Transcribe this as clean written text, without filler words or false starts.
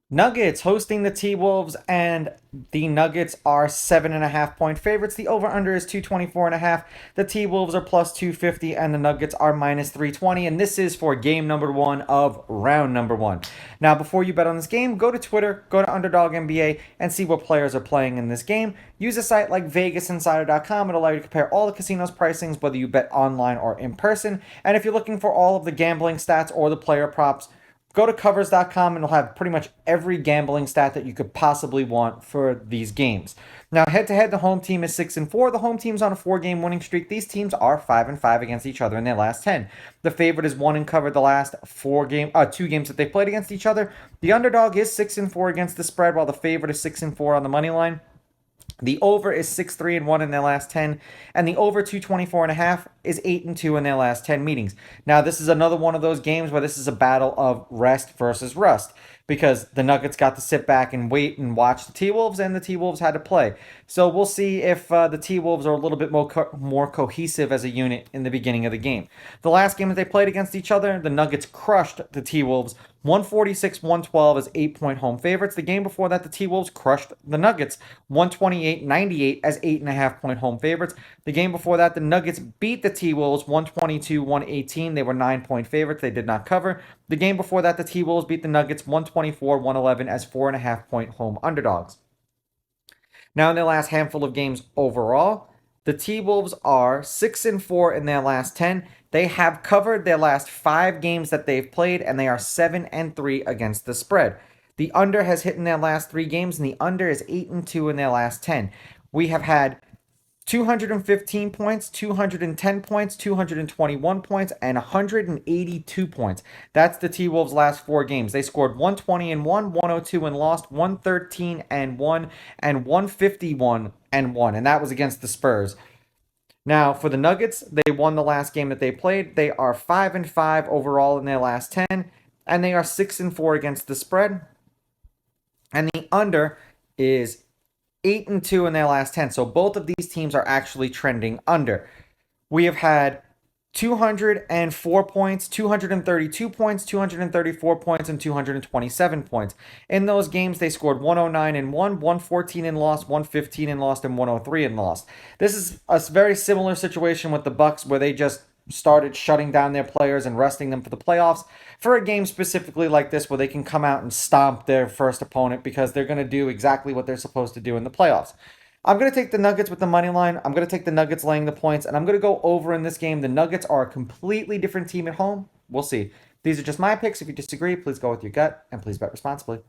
Nuggets hosting the T-Wolves, and the Nuggets are 7.5 point favorites. The over-under is 224.5. The T-Wolves are plus 250, and the Nuggets are minus 320. And this is for game number one of round number one. Now, before you bet on this game, go to Twitter, go to Underdog NBA, and see what players are playing in this game. Use a site like VegasInsider.com. It'll allow you to compare all the casinos' pricings, whether you bet online or in person. And if you're looking for all of the gambling stats or the player props, go to covers.com and it'll have pretty much every gambling stat that you could possibly want for these games. Now, head to head, the home team is 6-4. The home team's on a 4-game winning streak. These teams are 5-5 against each other in their last 10. The favorite is won and covered the last 2 games that they played against each other. The underdog is 6-4 against the spread, while the favorite is 6-4 on the money line. The over is 6-3-1 in their last 10, and the over 224.5 is 8-2 in their last 10 meetings. Now, this is another one of those games where this is a battle of rest versus rust, because the Nuggets got to sit back and wait and watch the T-Wolves, and the T-Wolves had to play. So we'll see if the T-Wolves are a little bit more cohesive as a unit in the beginning of the game. The last game that they played against each other, the Nuggets crushed the T-Wolves 146-112 as 8-point home favorites. The game before that, the T-Wolves crushed the Nuggets 128-98 as 8.5-point home favorites. The game before that, the Nuggets beat the T-Wolves 122-118. They were 9-point favorites. They did not cover. The game before that, the T-Wolves beat the Nuggets 124-111 as 4.5-point home underdogs. Now, in their last handful of games overall, the T-Wolves are 6-4 in their last 10. They have covered their last 5 games that they've played, and they are 7-3 against the spread. The under has hit in their last 3 games, and the under is 8-2 in their last 10. We have had 215 points, 210 points, 221 points, and 182 points. That's the T-Wolves' last 4 games. They scored 120-1, 102 and lost, 113-1, and 151-1, and that was against the Spurs. Now, for the Nuggets, they won the last game that they played. They are 5-5 overall in their last 10, and they are 6-4 against the spread. And the under is 8-2 in their last 10. So both of these teams are actually trending under. We have had 204 points, 232 points, 234 points, and 227 points. In those games, they scored 109-1, 114 and lost, 115 and lost, and 103 and lost. This is a very similar situation with the Bucks, where they just started shutting down their players and resting them for the playoffs, for a game specifically like this where they can come out and stomp their first opponent, because they're going to do exactly what they're supposed to do in the playoffs. I'm going to take the Nuggets with the money line. I'm going to take the Nuggets laying the points, and I'm going to go over in this game. The Nuggets are a completely different team at home. We'll see. These are just my picks. If you disagree, please go with your gut, and please bet responsibly.